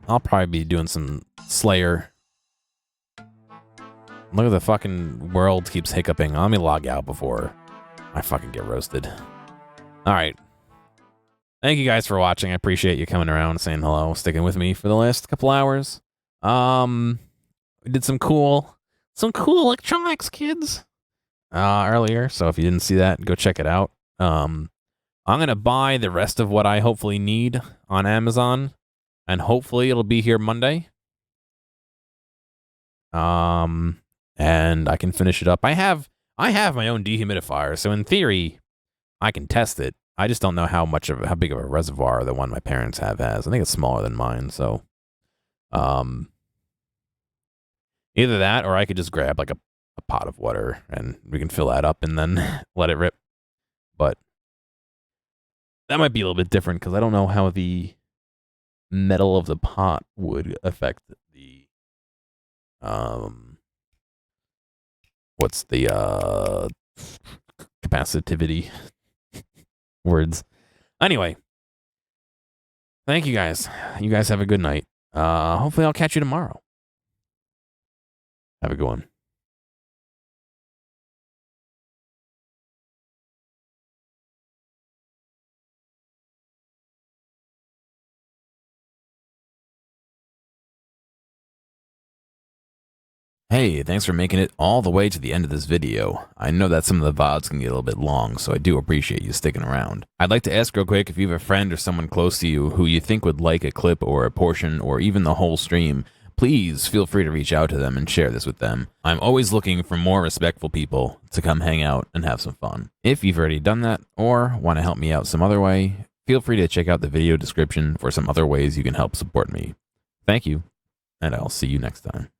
I'll probably be doing some Slayer. Look at the fucking world keeps hiccuping. Let me log out before I fucking get roasted. All right. Thank you guys for watching. I appreciate you coming around, saying hello, sticking with me for the last couple hours. We did some cool electronics, kids. Earlier, so if you didn't see that, go check it out. I'm gonna buy the rest of what I hopefully need on Amazon, and hopefully it'll be here Monday. And I can finish it up. I have my own dehumidifier, so in theory, I can test it. I just don't know how big of a reservoir the one my parents have has. I think it's smaller than mine, so either that or I could just grab like a pot of water and we can fill that up and then let it rip. But that might be a little bit different because I don't know how the metal of the pot would affect the what's the capacitivity words. Anyway, thank you guys. You guys have a good night. Hopefully I'll catch you tomorrow. Have a good one. Hey, thanks for making it all the way to the end of this video. I know that some of the VODs can get a little bit long, so I do appreciate you sticking around. I'd like to ask real quick if you have a friend or someone close to you who you think would like a clip or a portion or even the whole stream, please feel free to reach out to them and share this with them. I'm always looking for more respectful people to come hang out and have some fun. If you've already done that or want to help me out some other way, feel free to check out the video description for some other ways you can help support me. Thank you, and I'll see you next time.